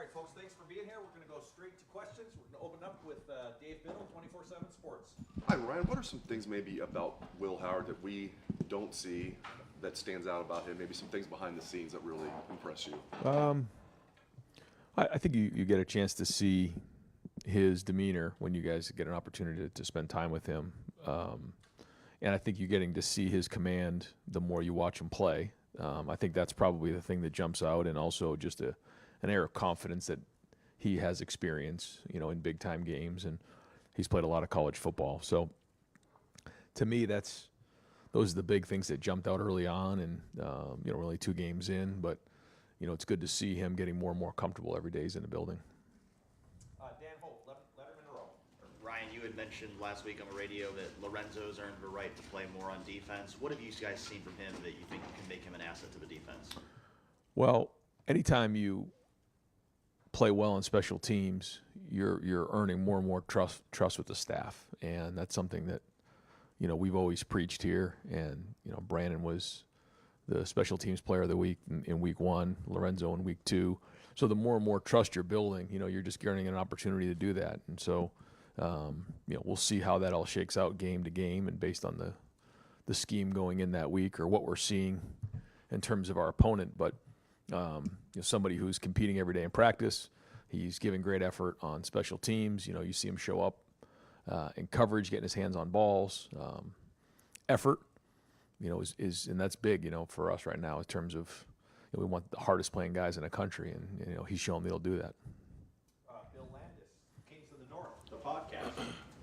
right, folks, thanks for being here. We're going to go straight to questions. We're going to open up with Dave Biddle, 24/7 Sports. Hi, Ryan. What are some things maybe about Will Howard that we don't see that stands out about him? Maybe some things behind the scenes that really impress you? I think you get a chance to see his demeanor when you guys get an opportunity to spend time with him. And I think you're getting to see his command the more you watch him play. I think that's probably the thing that jumps out, and also just an air of confidence that he has experience, in big-time games, and he's played a lot of college football. So to me, those are the big things that jumped out early on, and we're only 2 games in, but it's good to see him getting more and more comfortable every day he's in the building. Dan Holt, Letterman Row. Ryan, you had mentioned last week on the radio that Lorenzo's earned the right to play more on defense. What have you guys seen from him that you think can make him an asset to the defense? Well, anytime you play well on special teams, you're earning more and more trust with the staff, and that's something that we've always preached here. And Brandon was the special teams player of the week in week 1, Lorenzo in week 2. So the more and more trust you're building, you're just getting an opportunity to do that. And so, we'll see how that all shakes out game to game, and based on the scheme going in that week or what we're seeing in terms of our opponent. But somebody who's competing every day in practice, he's giving great effort on special teams. You see him show up in coverage, getting his hands on balls. Effort, and that's big, for us right now in terms of we want the hardest playing guys in the country, and he's shown that he'll do that. Bill Landis, Kings of the North, the podcast.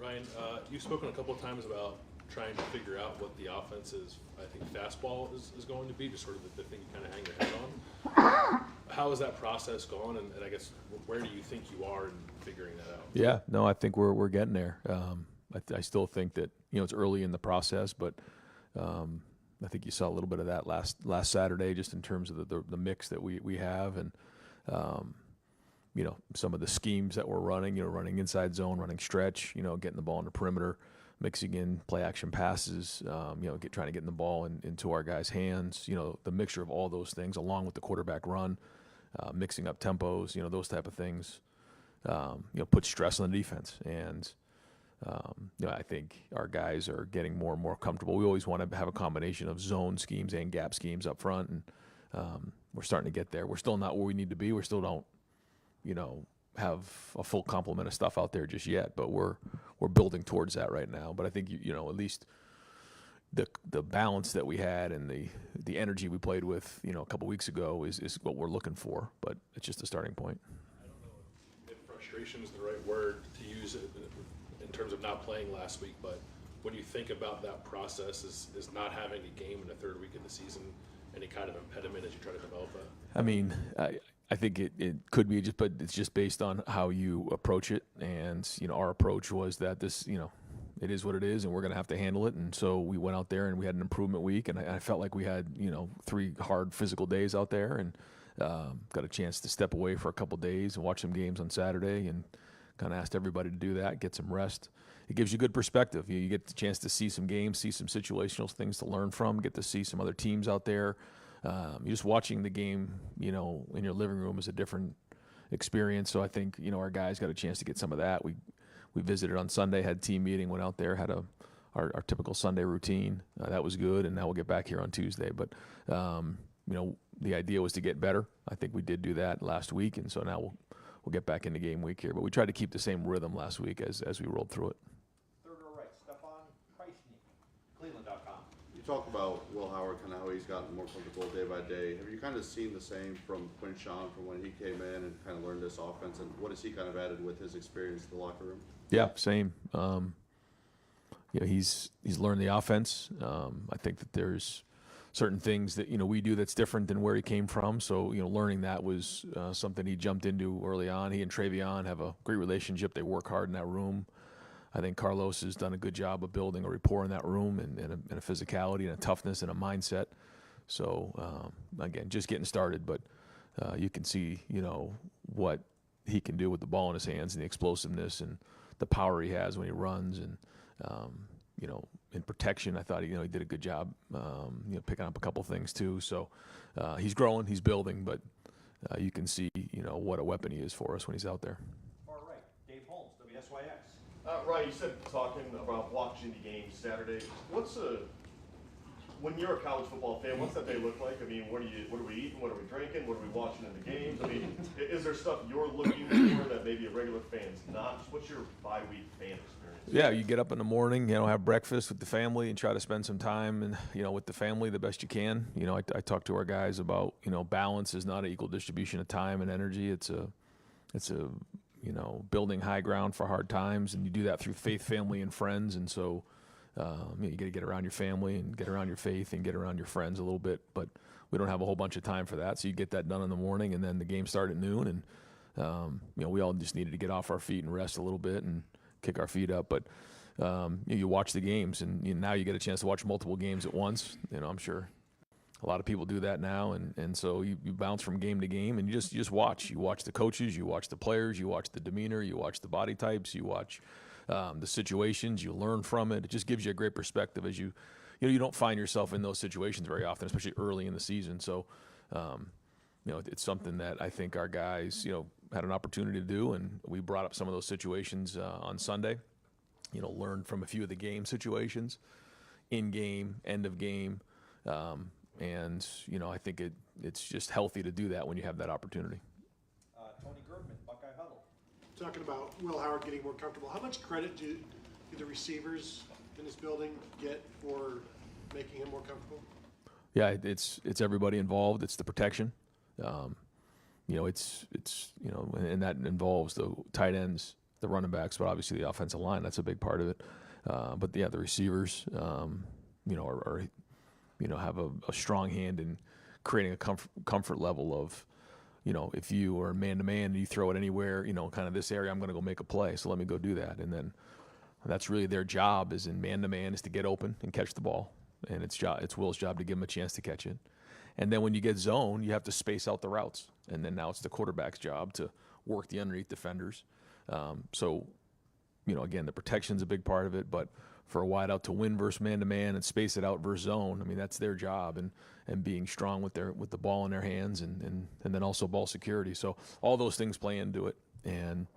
Ryan, you've spoken a couple of times about trying to figure out what the offense's, I think, fastball is going to be, just sort of the thing you kind of hang your head on. How has that process gone, and I guess where do you think you are in figuring that out? Yeah, no, I think we're getting there. I still think that it's early in the process, but I think you saw a little bit of that last Saturday, just in terms of the mix that we have, and some of the schemes that we're running. Running inside zone, running stretch. Getting the ball in the perimeter, mixing in play action passes. Trying to get the ball into our guys' hands. The mixture of all those things, along with the quarterback run, mixing up tempos. Those type of things. Put stress on the defense, and I think our guys are getting more and more comfortable. We always want to have a combination of zone schemes and gap schemes up front, and we're starting to get there. We're still not where we need to be. We still don't, have a full complement of stuff out there just yet, but we're building towards that right now. But I think at least the balance that we had and the energy we played with a couple weeks ago is what we're looking for. But it's just a starting point. I don't know if frustration is the right word to use in terms of not playing last week, but when you think about that process, is not having a game in the 3rd week of the season any kind of impediment as you try to develop that? I mean, I think it could be, but it's just based on how you approach it. And our approach was that this, it is what it is, and we're going to have to handle it. And so we went out there and we had an improvement week, and I felt like we had 3 hard physical days out there, and got a chance to step away for a couple days and watch some games on Saturday, and kind of asked everybody to do that, get some rest. It gives you good perspective. You get the chance to see some games, see some situational things to learn from, get to see some other teams out there. You're just watching the game, in your living room is a different experience. So I think, our guys got a chance to get some of that. We visited on Sunday, had team meeting, went out there, had our typical Sunday routine. That was good, and now we'll get back here on Tuesday. But, the idea was to get better. I think we did do that last week, and so now we'll get back into game week here. But we tried to keep the same rhythm last week as we rolled through it. Third row right, Stefan Kreisnik, Cleveland.com. You talk about Will Howard, kind of how he's gotten more comfortable day by day. Have you kind of seen the same from Quinshon from when he came in and kind of learned this offense, and what has he kind of added with his experience to the locker room? Yeah, same. He's learned the offense. I think that there's certain things that we do that's different than where he came from. So learning that was something he jumped into early on. He and Travion have a great relationship. They work hard in that room. I think Carlos has done a good job of building a rapport in that room, and a physicality and a toughness and a mindset. So again, just getting started, but you can see what he can do with the ball in his hands, and the explosiveness and the power he has when he runs, and in protection, I thought he did a good job, picking up a couple things too. So he's growing, he's building, but you can see, what a weapon he is for us when he's out there. Far right, Dave Holmes, WSYX. Ryan, you said talking about watching the game Saturday. When you're a college football fan, what's that day look like? I mean, what are we eating? What are we drinking? What are we watching in the games? I mean, is there stuff you're looking for that maybe a regular fan's not? Just what's your bye-week fan experience? Yeah, you get up in the morning, have breakfast with the family and try to spend some time and, with the family the best you can. I talk to our guys about, balance is not an equal distribution of time and energy. It's a building high ground for hard times, and you do that through faith, family, and friends. And so, you got to get around your family and get around your faith and get around your friends a little bit. But we don't have a whole bunch of time for that, so you get that done in the morning, and then the game started at noon. And we all just needed to get off our feet and rest a little bit and kick our feet up. But you watch the games, and now you get a chance to watch multiple games at once. I'm sure a lot of people do that now, and so you bounce from game to game, and you just watch. You watch the coaches, you watch the players, you watch the demeanor, you watch the body types, you watch the situations, you learn from it. It just gives you a great perspective as you don't find yourself in those situations very often, especially early in the season. So, it's something that I think our guys, had an opportunity to do, and we brought up some of those situations on Sunday. Learned from a few of the game situations, in game, end of game, and I think it's just healthy to do that when you have that opportunity. Tony Gertman, Buckeye Huddle. Talking about Will Howard getting more comfortable, how much credit do the receivers in this building get for making him more comfortable? Yeah, it's everybody involved. It's the protection. It's and that involves the tight ends, the running backs, but obviously the offensive line. That's a big part of it. But the receivers, have a strong hand in creating a comfort level of, if you are man-to-man and you throw it anywhere, kind of this area, I'm going to go make a play, so let me go do that. And then that's really their job is in man-to-man is to get open and catch the ball. And it's Will's job to give him a chance to catch it. And then when you get zone, you have to space out the routes. And then now it's the quarterback's job to work the underneath defenders. So, again, the protection's a big part of it, but for a wide out to win versus man-to-man and space it out versus zone, I mean, that's their job, and being strong with the ball in their hands and then also ball security. So all those things play into it. And,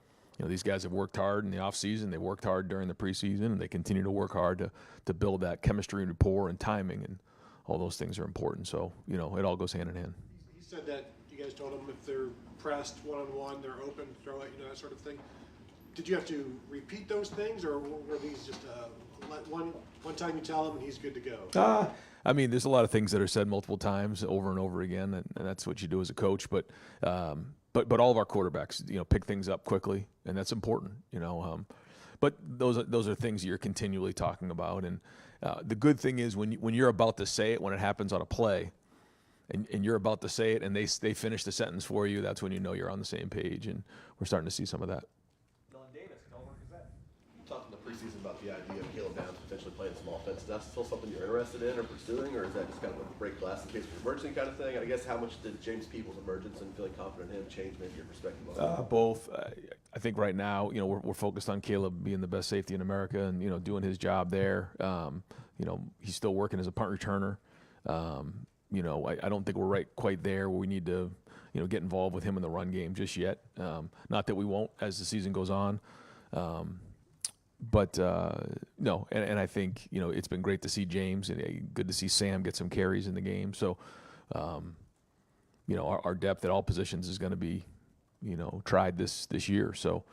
these guys have worked hard in the offseason. They worked hard during the preseason, and they continue to work hard to build that chemistry and rapport and timing, and all those things are important. So, it all goes hand in hand. He said that you guys told him if they're pressed one-on-one, they're open, throw it, that sort of thing. Did you have to repeat those things, or were these just one time you tell him and he's good to go? I mean, there's a lot of things that are said multiple times over and over again, and that's what you do as a coach. But all of our quarterbacks, pick things up quickly, and that's important. But those are things that you're continually talking about. And the good thing is when you're about to say it, when it happens on a play, and you're about to say it, and they finish the sentence for you, that's when you know you're on the same page. And we're starting to see some of that. Dylan Davis, Delaware Gazette. You talked in the preseason about the idea of Caleb Downs potentially playing some offense. Is that still something you're interested in or pursuing, or is that just kind of a break glass in case of emergency kind of thing? And I guess how much did James Peoples' emergence and feeling confident in him change maybe your perspective on it? Both. I think right now, we're focused on Caleb being the best safety in America and, doing his job there. He's still working as a punt returner. I don't think we're quite there where we need to, get involved with him in the run game just yet. Not that we won't as the season goes on. But no, and I think, it's been great to see James and good to see Sam get some carries in the game. So, our depth at all positions is going to be, tried this year. So,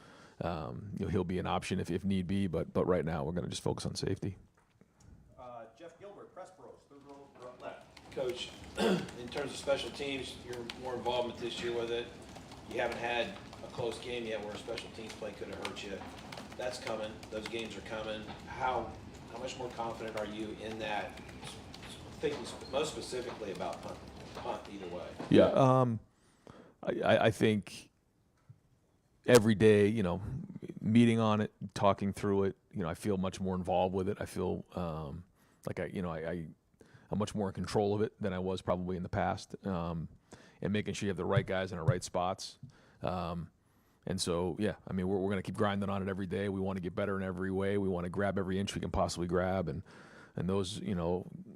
he'll be an option if need be, but right now we're going to just focus on safety. Jeff Gilbert, Press Bros, third row left. Coach, in terms of special teams, you're more involvement this year with it. You haven't had a close game yet where a special teams play could have hurt you. That's coming. Those games are coming. How much more confident are you in that? Thinking most specifically about punt either way. Yeah, I think every day, meeting on it, talking through it, I feel much more involved with it. I feel like I'm much more in control of it than I was probably in the past, and making sure you have the right guys in the right spots. And so, yeah, I mean, we're going to keep grinding on it every day. We want to get better in every way. We want to grab every inch we can possibly grab, and those,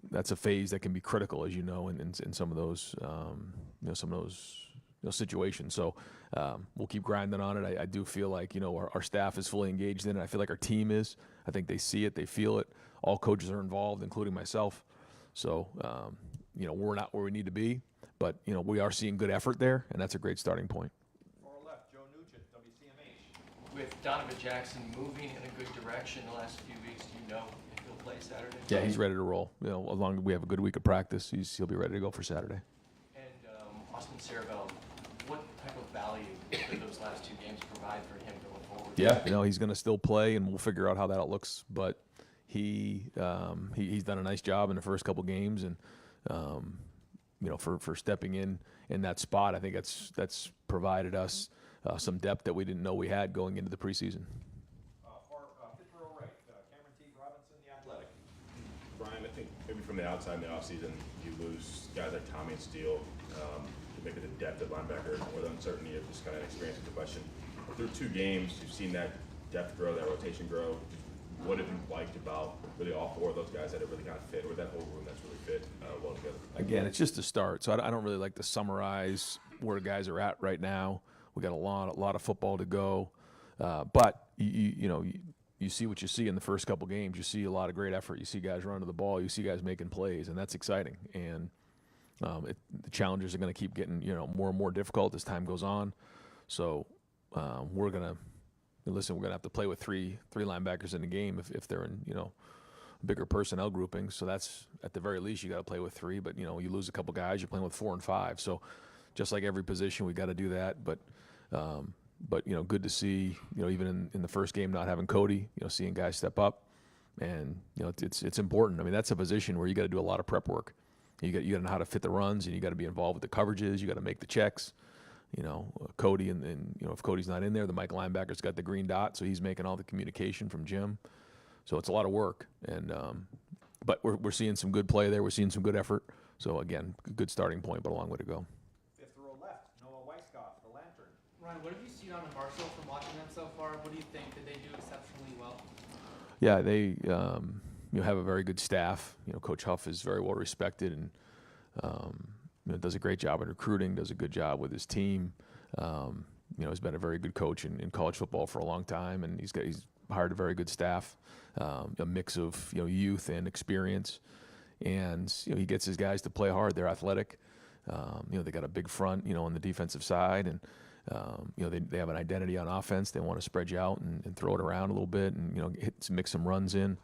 that's a phase that can be critical, as in some of those, some of those situation. So we'll keep grinding on it. I do feel like our staff is fully engaged in it. I feel like our team is. I think they see it, they feel it. All coaches are involved, including myself. So we're not where we need to be, but we are seeing good effort there, and that's a great starting point. Far left, Joe Nugent, WCMH. With Donovan Jackson moving in a good direction the last few weeks, do you know if he'll play Saturday? Yeah, he's ready to roll. As long as we have a good week of practice, he'll be ready to go for Saturday. And Austin Cerebell, what type of value did those last two games provide for him going forward? Yeah, he's going to still play, and we'll figure out how that looks. But he's done a nice job in the first couple games, and for stepping in that spot, I think that's provided us some depth that we didn't know we had going into the preseason. Fifth row right, Cameron T. Robinson, The Athletic. Brian, I think maybe from the outside in the offseason, you lose guys like Tommy and Steele, maybe the depth at linebacker or the uncertainty of just kind of experiencing the question. Through 2 games, you've seen that depth grow, that rotation grow. What have you liked about really all 4 of those guys that have really kind of fit, or that whole room that's really fit well together? Again, it's just a start, so I don't really like to summarize where guys are at right now. We got a lot of football to go, but you see what you see in the first couple games. You see a lot of great effort. You see guys running to the ball. You see guys making plays, and that's exciting. And the challenges are going to keep getting more and more difficult as time goes on. So we're gonna have to play with three linebackers in the game if they're in bigger personnel groupings. So that's at the very least you got to play with 3. But you lose a couple guys, you're playing with 4 and 5. So just like every position, we got to do that. But good to see even in the first game not having Cody, seeing guys step up, and it's important. I mean, that's a position where you got to do a lot of prep work. You got to know how to fit the runs, and you got to be involved with the coverages. You got to make the checks. Cody and if Cody's not in there, the Mike linebacker's got the green dot, so he's making all the communication from Jim. So it's a lot of work, and but we're seeing some good play there. We're seeing some good effort. So again, good starting point, but a long way to go. Fifth row left, Noah Weisskopf, The Lantern. Ryan, what have you seen on the Marshall from watching them so far? What do you think? Did they do exceptionally well? Yeah, they have a very good staff. Coach Huff is very well respected, and does a great job in recruiting, does a good job with his team. He's been a very good coach in college football for a long time, and he's hired a very good staff, a mix of youth and experience, and he gets his guys to play hard. They're athletic. They got a big front, on the defensive side, and they have an identity on offense. They want to spread you out and throw it around a little bit, and mix some runs in.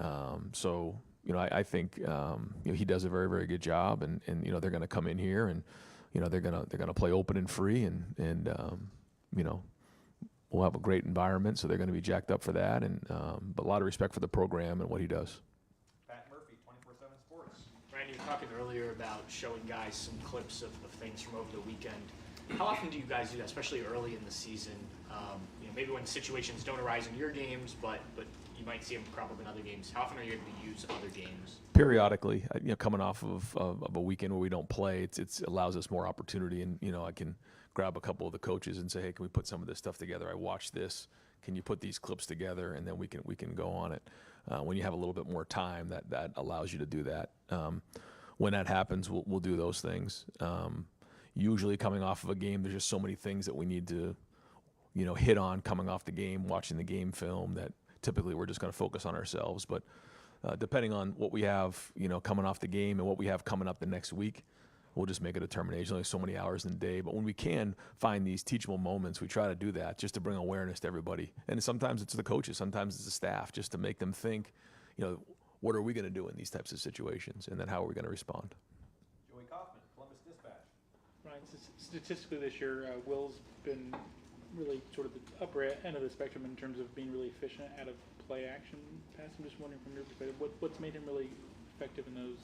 I think he does a very, very good job, and they're going to come in here, and they're going to play open and free, and we'll have a great environment, so they're going to be jacked up for that, but a lot of respect for the program and what he does. Pat Murphy, 24/7 Sports. Ryan, you were talking earlier about showing guys some clips of things from over the weekend. How often do you guys do that, especially early in the season? Maybe when situations don't arise in your games, but you might see them crop up in other games. How often are you able to use other games? Periodically, coming off of a weekend where we don't play, it allows us more opportunity, and I can grab a couple of the coaches and say, hey, can we put some of this stuff together? I watched this. Can you put these clips together, and then we can go on it. When you have a little bit more time, that allows you to do that. When that happens, we'll do those things. Usually, coming off of a game, there's just so many things that we need to hit on coming off the game, watching the game film, that typically we're just going to focus on ourselves. But depending on what we have, coming off the game and what we have coming up the next week, we'll just make a determination. Only so many hours in the day. But when we can find these teachable moments, we try to do that just to bring awareness to everybody. And sometimes it's the coaches, sometimes it's the staff, just to make them think, what are we going to do in these types of situations? And then how are we going to respond? Joey Kaufman, Columbus Dispatch. Right. Statistically this year, Will's been really sort of the upper end of the spectrum in terms of being really efficient out of play action pass. I'm just wondering from your perspective, what's made him really effective in those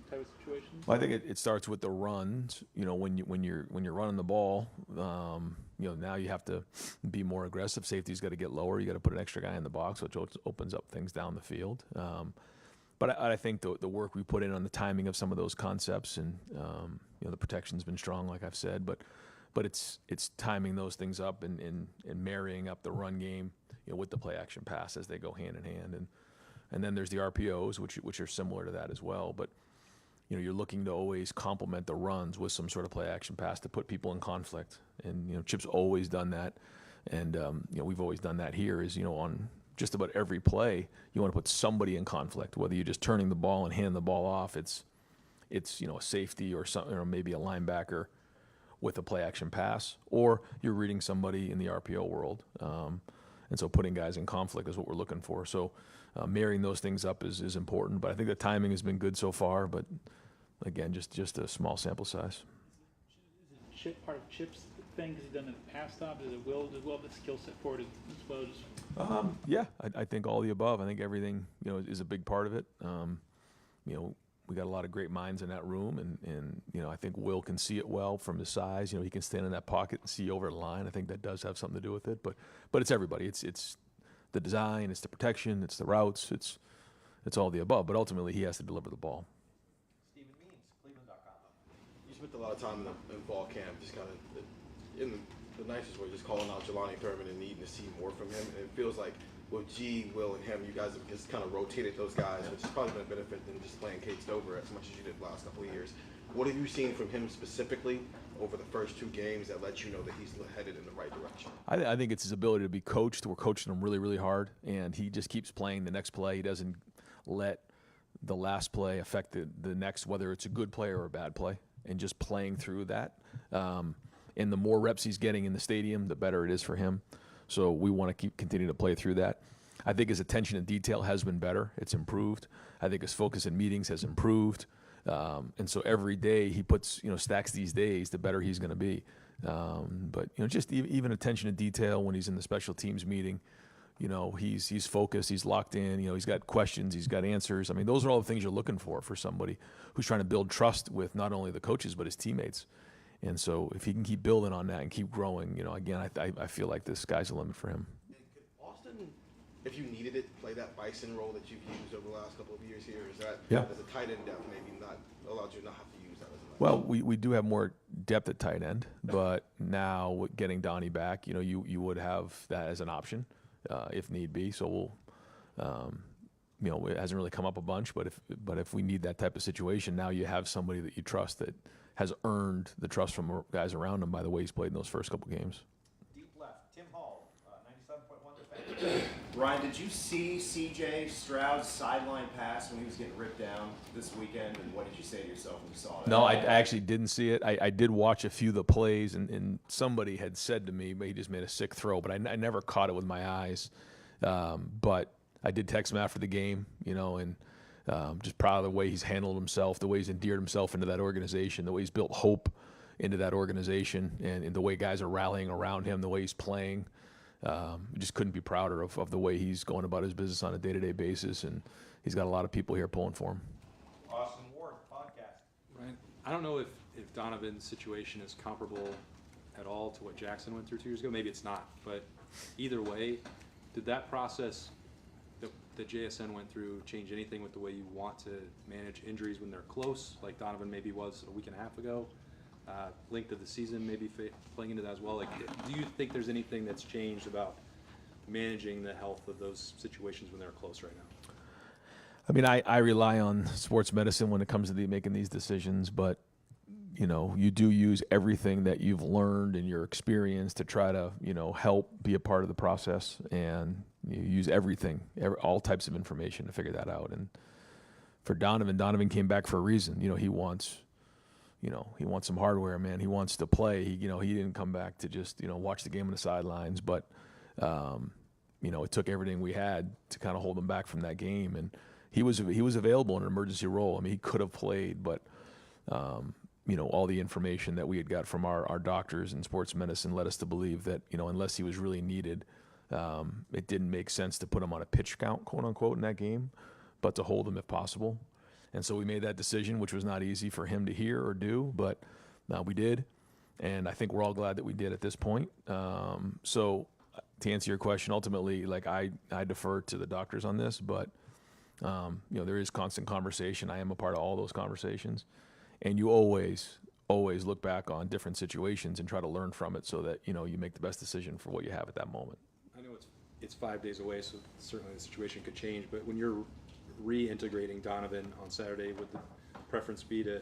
type of situations? Well, I think it starts with the runs. When you're running the ball, now you have to be more aggressive. Safety's got to get lower. You got to put an extra guy in the box, which opens up things down the field. But I think the work we put in on the timing of some of those concepts, and the protection's been strong, like I've said, but it's timing those things up and marrying up the run game, with the play action pass as they go hand in hand, and then there's the RPOs, which are similar to that as well. But you're looking to always complement the runs with some sort of play action pass to put people in conflict. And, Chip's always done that. And, we've always done that here is, on just about every play, you want to put somebody in conflict, whether you're just turning the ball and handing the ball off. It's a safety or something, or maybe a linebacker with a play action pass, or you're reading somebody in the RPO world. And so putting guys in conflict is what we're looking for. So marrying those things up is important. But I think the timing has been good so far. But again, just a small sample size. Is it part of Chip's thing because he's done it in the past stop? Does it Will have the skill set for it as well? Yeah, I think all the above. I think everything is a big part of it. We got a lot of great minds in that room, and I think Will can see it well from his size. He can stand in that pocket and see over the line. I think that does have something to do with it. But it's everybody. It's the design, it's the protection, it's the routes, it's all the above. But ultimately, he has to deliver the ball. Stephen Means, Cleveland.com. You spent a lot of time in fall camp, just kind of in the nicest way, just calling out Jelani Thurman and needing to see more from him. And it feels like with G, Will, and him, you guys have just kind of rotated those guys, which has probably been a benefit than just playing Kate Stover as much as you did the last couple of years. What have you seen from him specifically over the first 2 games that let you know that he's headed in the right direction? I think it's his ability to be coached. We're coaching him really, really hard, and he just keeps playing the next play. He doesn't let the last play affect the next, whether it's a good play or a bad play, and just playing through that. And the more reps he's getting in the stadium, the better it is for him. So we want to continue to play through that. I think his attention to detail has been better. It's improved. I think his focus in meetings has improved. And so every day he puts, stacks these days, the better he's going to be. But, just even attention to detail when he's in the special teams meeting, he's focused, he's locked in, he's got questions, he's got answers. I mean, those are all the things you're looking for somebody who's trying to build trust with not only the coaches, but his teammates. And so if he can keep building on that and keep growing, again, I feel like the sky's the limit for him. And could Austin, if you needed it, play that Bison role that you've used over the last couple of years here? Is that, as a tight end depth, maybe not allowed you to not have to use that as much? Well, we do have more depth at tight end, but now with getting Donnie back, you would have that as an option if need be. So we'll, it hasn't really come up a bunch, but if we need that type of situation, now you have somebody that you trust that has earned the trust from guys around him by the way he's played in those first couple games. Deep left, Tim Hall, 97.1 defense. Ryan, did you see C.J. Stroud's sideline pass when he was getting ripped down this weekend, and what did you say to yourself when you saw that? No, I actually didn't see it. I did watch a few of the plays, and somebody had said to me, but he just made a sick throw, but I never caught it with my eyes. But I did text him after the game, and just proud of the way he's handled himself, the way he's endeared himself into that organization, the way he's built hope into that organization, and the way guys are rallying around him, the way he's playing. Just couldn't be prouder of the way he's going about his business on a day-to-day basis, and he's got a lot of people here pulling for him. Austin Ward, podcast. Right. I don't know if Donovan's situation is comparable at all to what Jackson went through 2 years ago. Maybe it's not, but either way, did that process that JSN went through change anything with the way you want to manage injuries when they're close, like Donovan maybe was a week and a half ago? Length of the season maybe playing into that as well. Like, do you think there's anything that's changed about managing the health of those situations when they're close right now? I mean, I rely on sports medicine when it comes to making these decisions, but you do use everything that you've learned in your experience to try to help be a part of the process, and you use all types of information to figure that out. And for Donovan came back for a reason. He wants some hardware, man. He wants to play. He didn't come back to just watch the game on the sidelines, but it took everything we had to kind of hold him back from that game. And he was available in an emergency role. I mean, he could have played, but all the information that we had got from our doctors in sports medicine led us to believe that unless he was really needed, it didn't make sense to put him on a pitch count, quote unquote, in that game, but to hold him if possible. And so we made that decision, which was not easy for him to hear or do, but we did. And I think we're all glad that we did at this point. So to answer your question, ultimately, like I defer to the doctors on this, but there is constant conversation. I am a part of all those conversations. And you always look back on different situations and try to learn from it so that, you make the best decision for what you have at that moment. I know it's 5 days away, so certainly the situation could change, but when you're reintegrating Donovan on Saturday with the preference be to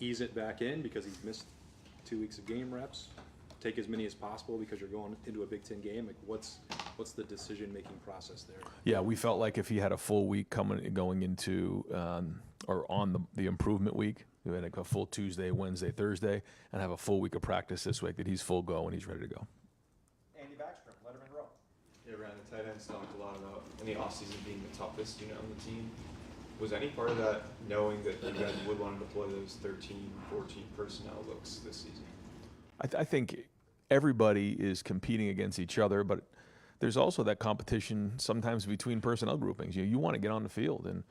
ease it back in because he's missed 2 weeks of game reps, take as many as possible because you're going into a Big Ten game? Like, what's the decision-making process there? Yeah, we felt like if he had a full week going into or on the improvement week, we had like a full Tuesday, Wednesday, Thursday, and have a full week of practice this week, that he's full go and he's ready to go. Andy Backstrom, Letterman Row. Yeah, Ryan, the tight ends talked a lot about in the offseason being the toughest unit on the team. Was any part of that knowing that you guys would want to deploy those 13, 14 personnel looks this season? I think everybody is competing against each other, but there's also that competition sometimes between personnel groupings. You want to get on the field, and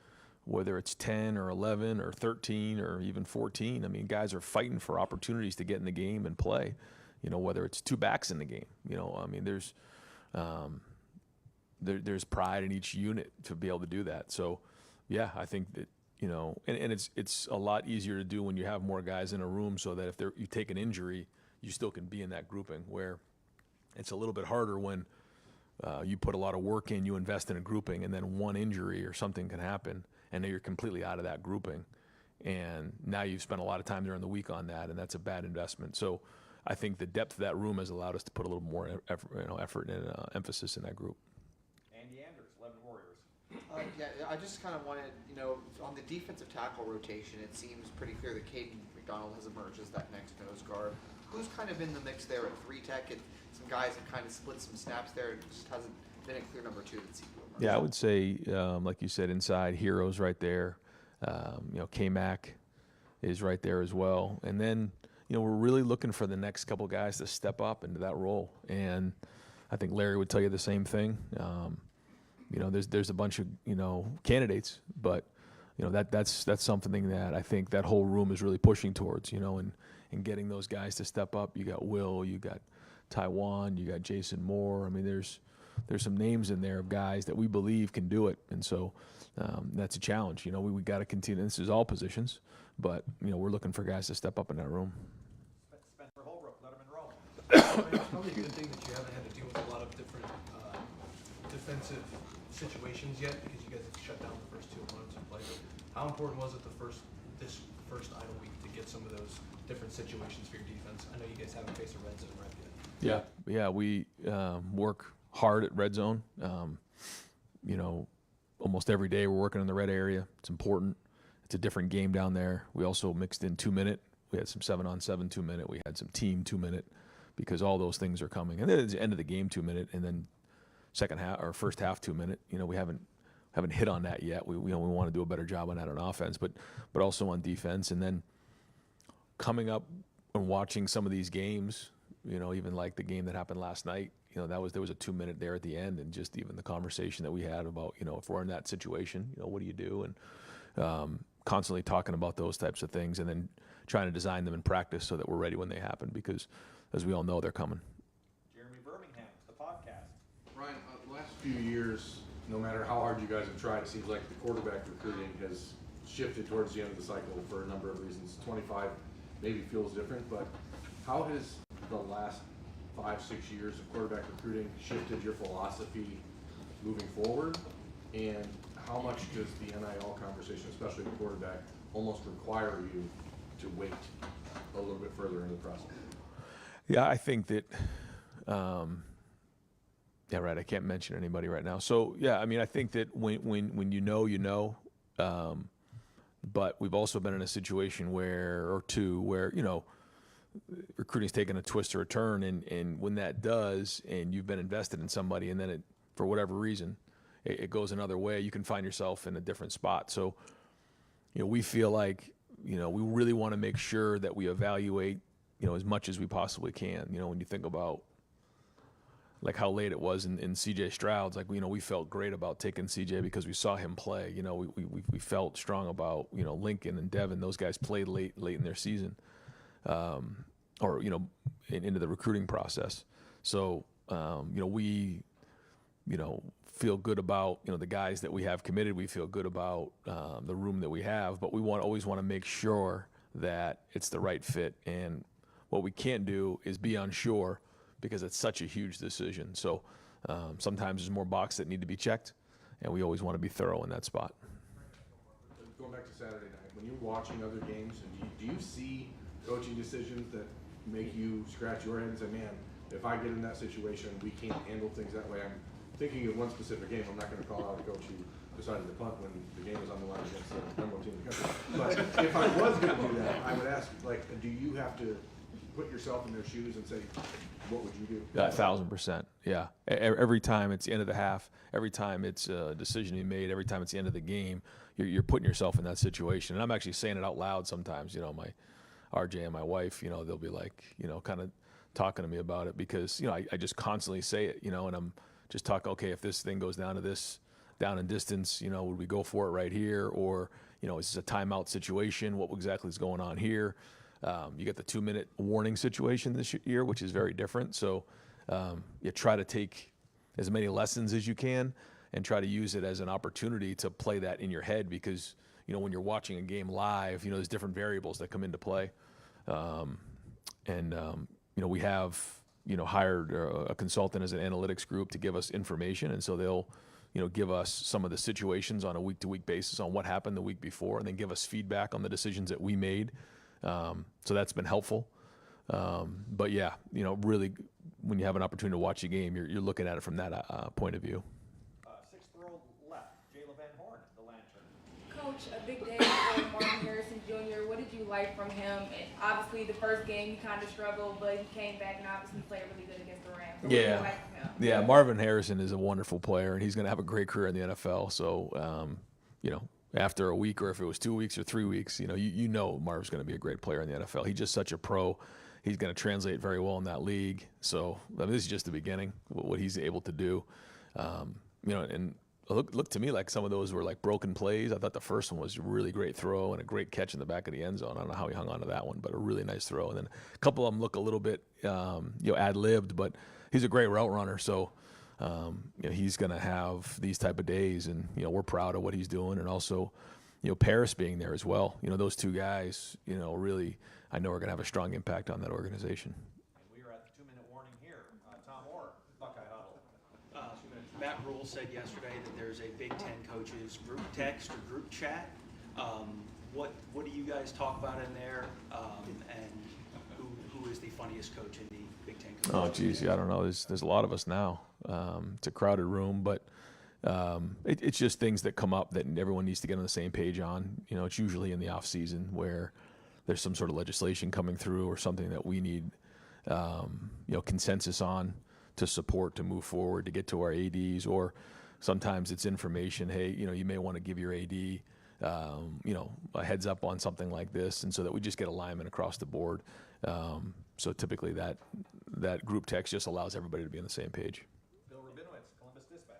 whether it's 10 or 11 or 13 or even 14, I mean, guys are fighting for opportunities to get in the game and play. Whether it's two backs in the game, I mean, there's pride in each unit to be able to do that. So, yeah, I think that, and it's a lot easier to do when you have more guys in a room, so that if you take an injury, you still can be in that grouping, where it's a little bit harder when you put a lot of work in, you invest in a grouping, and then one injury or something can happen, and then you're completely out of that grouping. And now you've spent a lot of time during the week on that, and that's a bad investment. So I think the depth of that room has allowed us to put a little more effort and emphasis in that group. Andy Anders, 11 Warriors. Yeah, I just kind of wanted, on the defensive tackle rotation, it seems pretty clear that Caden McDonald has emerged as that next nose guard. Who's kind of in the mix there at 3-tech? And some guys have kind of split some snaps there. It just hasn't been a clear number 2 that's equal. Yeah, I would say, like you said, inside, Hero's right there. K-Mac is right there as well. And then, we're really looking for the next couple guys to step up into that role. And I think Larry would tell you the same thing. There's a bunch of, candidates, but, that's something that I think that whole room is really pushing towards, and getting those guys to step up. You got Will, you got Taiwan, you got Jason Moore. I mean, there's some names in there of guys that we believe can do it. And so that's a challenge. We got to continue. This is all positions, but, we're looking for guys to step up in that room. Spencer Holbrook, Letterman Row. It's probably a good thing that you haven't had to deal with a lot of different defensive situations yet, because you guys have shut down the first 2 opponents who played. How important was it this first idle week to get some of those different situations for your defense? I know you guys haven't faced a red zone rep yet. Yeah, we work hard at red zone. Almost every day we're working in the red area. It's important. It's a different game down there. We also mixed in 2-minute. We had some 7-on-7 2-minute. We had some team 2-minute, because all those things are coming. And then at the end of the game 2-minute, and then second half or first half 2-minute. We haven't hit on that yet. We want to do a better job on that on offense, but also on defense. And then coming up and watching some of these games, even like the game that happened last night, there was a 2-minute there at the end, and just even the conversation that we had about, if we're in that situation, what do you do? And constantly talking about those types of things, and then trying to design them in practice so that we're ready when they happen, because as we all know, they're coming. Jeremy Birmingham, the podcast. Ryan, the last few years, no matter how hard you guys have tried, it seems like the quarterback recruiting has shifted towards the end of the cycle for a number of reasons. 25 maybe feels different, but how has the last 5-6 years of quarterback recruiting shifted your philosophy moving forward? And how much does the NIL conversation, especially the quarterback, almost require you to wait a little bit further in the process? Yeah, I think that, I can't mention anybody right now. So, yeah, I mean, I think that when you know, but we've also been in a situation where recruiting's taken a twist or a turn, and when that does, and you've been invested in somebody, and then it, for whatever reason, it goes another way, you can find yourself in a different spot. So, we feel like, we really want to make sure that we evaluate, as much as we possibly can. When you think about like how late it was in CJ Stroud's, like, we felt great about taking CJ because we saw him play. We felt strong about, Lincoln and Devin. Those guys played late in their season, or, into the recruiting process. So, we, feel good about, the guys that we have committed. We feel good about the room that we have, but we always want to make sure that it's the right fit. And what we can't do is be unsure, because it's such a huge decision. So sometimes there's more boxes that need to be checked, and we always want to be thorough in that spot. Going back to Saturday night, when you're watching other games, and do you see coaching decisions that make you scratch your head and say, man, if I get in that situation, we can't handle things that way? I'm thinking of one specific game. I'm not going to call out a coach who decided to punt when the game was on the line against the number one team in the country. But if I was going to do that, I would ask, like, do you have to put yourself in their shoes and say, what would you do? Yeah, 1,000%. Yeah. Every time it's the end of the half, every time it's a decision you made, every time it's the end of the game, you're putting yourself in that situation. And I'm actually saying it out loud sometimes. You know, my RJ and my wife, you know, they'll be like, you know, kind of talking to me about it because, you know, I just constantly say it, you know, and I'm just talking, okay, if this thing goes down to this, down in distance, you know, would we go for it right here? Or, you know, is this a timeout situation? What exactly is going on here? You get the 2-minute warning situation this year, which is very different. So you try to take as many lessons as you can and try to use it as an opportunity to play that in your head because, you know, when you're watching a game live, you know, there's different variables that come into play. You know, we have, you know, hired a consultant as an analytics group to give us information. And so they'll, you know, give us some of the situations on a week-to-week basis on what happened the week before and then give us feedback on the decisions that we made. So that's been helpful. But yeah, you know, really, when you have an opportunity to watch a game, you're looking at it from that point of view. Sixth row left, Jayla Van Horn, the Lantern. Coach, a big day for Marvin Harrison Jr. What did you like from him? And obviously, the first game he kind of struggled, but he came back and obviously played really good against the Rams. So what did you like from him? Yeah, Marvin Harrison is a wonderful player, and he's going to have a great career in the NFL. So, you know, after a week or if it was 2 weeks or 3 weeks, you know, you know Marv's going to be a great player in the NFL. He's just such a pro. He's going to translate very well in that league. So, I mean, this is just the beginning, what he's able to do. You know, and look to me like some of those were like broken plays. I thought the first one was a really great throw and a great catch in the back of the end zone. I don't know how he hung on to that one, but a really nice throw. And then a couple of them look a little bit, you know, ad-libbed, but he's a great route runner. So, you know, he's going to have these type of days, and you know, we're proud of what he's doing, and also, you know, Paris being there as well. You know, those two guys, you know, really, I know are going to have a strong impact on that organization. And we are at the 2-minute warning here. Tom Orr, Buckeye Huddle. Matt Rule said yesterday that there's a Big Ten coaches group text or group chat. What do you guys talk about in there? And who is the funniest coach in the Big Ten coaches? Oh, geez, yeah, I don't know. There's a lot of us now. It's a crowded room, but it's just things that come up that everyone needs to get on the same page on. You know, it's usually in the off season where there's some sort of legislation coming through or something that we need, you know, consensus on to support, to move forward, to get to our ADs, or sometimes it's information. Hey, you know, you may want to give your AD, you know, a heads up on something like this, and so that we just get alignment across the board. So typically that group text just allows everybody to be on the same page. Bill Rabinowitz, Columbus Dispatch.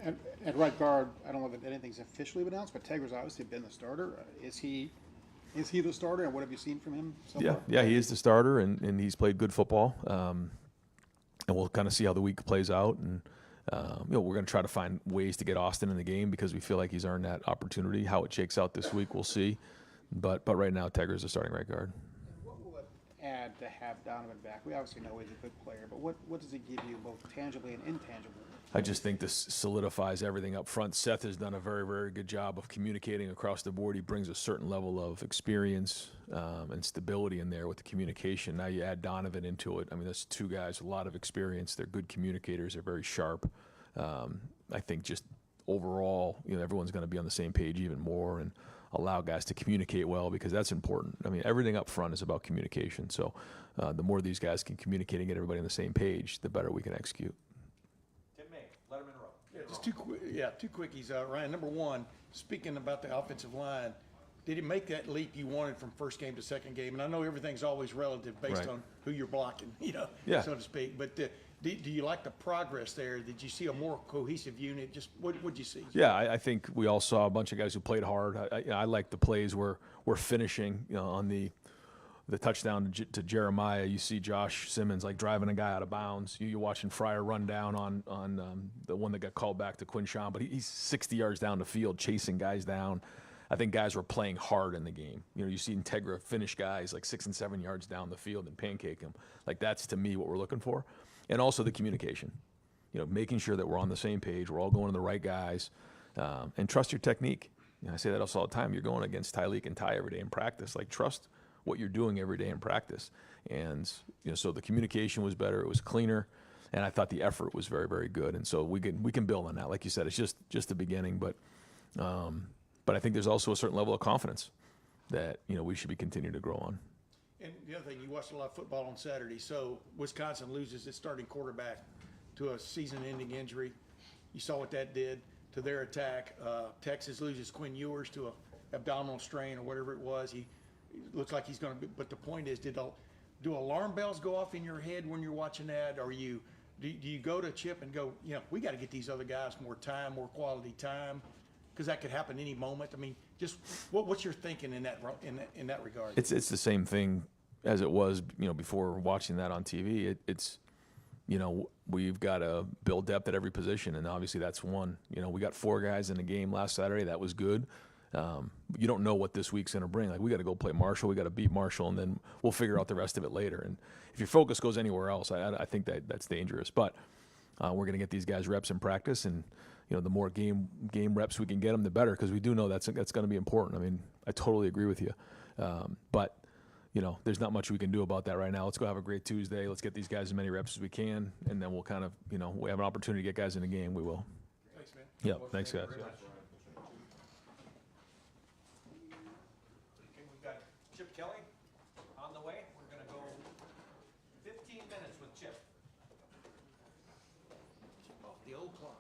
Yeah, at right guard, I don't know that anything's officially been announced, but Tegra's obviously been the starter. Is he the starter, and what have you seen from him so far? Yeah, he is the starter, and he's played good football. And we'll kind of see how the week plays out. And you know, we're going to try to find ways to get Austin in the game because we feel like he's earned that opportunity. How it shakes out this week, we'll see. But right now, Tegra's the starting right guard. What will it add to have Donovan back? We obviously know he's a good player, but what does it give you both tangibly and intangible? I just think this solidifies everything up front. Seth has done a very, very good job of communicating across the board. He brings a certain level of experience and stability in there with the communication. Now you add Donovan into it. I mean, that's two guys with a lot of experience. They're good communicators. They're very sharp. I think just overall, you know, everyone's going to be on the same page even more and allow guys to communicate well because that's important. I mean, everything up front is about communication. So the more these guys can communicate and get everybody on the same page, the better we can execute. Yeah, just two quickies, Ryan. Number one, speaking about the offensive line, did it make that leap you wanted from first game to second game? And I know everything's always relative based on who you're blocking, you know, so to speak. But do you like the progress there? Did you see a more cohesive unit? Just what did you see? Yeah, I think we all saw a bunch of guys who played hard. I like the plays where we're finishing, you know, on the touchdown to Jeremiah. You see Josh Simmons like driving a guy out of bounds. You're watching Fryer run down on the one that got called back to Quinshon, but he's 60 yards down the field chasing guys down. I think guys were playing hard in the game. You know, you see Integra finish guys like 6 and 7 yards down the field and pancake them. Like that's to me what we're looking for. And also the communication. You know, making sure that we're on the same page, we're all going to the right guys, and trust your technique. I say that also all the time. You're going against Tyleek and Ty every day in practice. Like, trust what you're doing every day in practice. And, so the communication was better. It was cleaner. And I thought the effort was very, very good. And so we can build on that. Like you said, it's just the beginning. But I think there's also a certain level of confidence that, we should be continuing to grow on. And the other thing, you watched a lot of football on Saturday. So Wisconsin loses its starting quarterback to a season-ending injury. You saw what that did to their attack. Texas loses Quinn Ewers to a abdominal strain or whatever it was. He looks like he's going to be. But the point is, do alarm bells go off in your head when you're watching that? Or do you go to Chip and go, we got to get these other guys more time, more quality time, because that could happen any moment. I mean, just what's your thinking in that regard? It's the same thing as it was, before watching that on TV. It's we've got to build depth at every position, and obviously that's one. We got 4 guys in the game last Saturday. That was good. You don't know what this week's going to bring. Like, we got to go play Marshall. We got to beat Marshall, and then we'll figure out the rest of it later. And if your focus goes anywhere else, I think that's dangerous. But we're going to get these guys reps in practice, and the more game reps we can get them, the better, because we do know that's going to be important. I mean, I totally agree with you. But there's not much we can do about that right now. Let's go have a great Tuesday. Let's get these guys as many reps as we can, and then we'll kind of, we have an opportunity to get guys in the game. We will. Thanks, man. Yeah, thanks, guys. Okay, we've got Chip Kelly on the way. We're going to go 15 minutes with Chip. Off the old clock.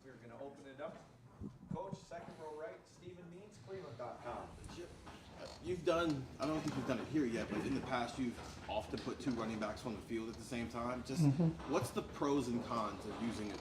We're going to open it up. Coach, second row right, Stephen Means, Cleveland.com. You've done, I don't think you've done it here yet, but in the past you've often put 2 running backs on the field at the same time. Just what's the pros and cons of using it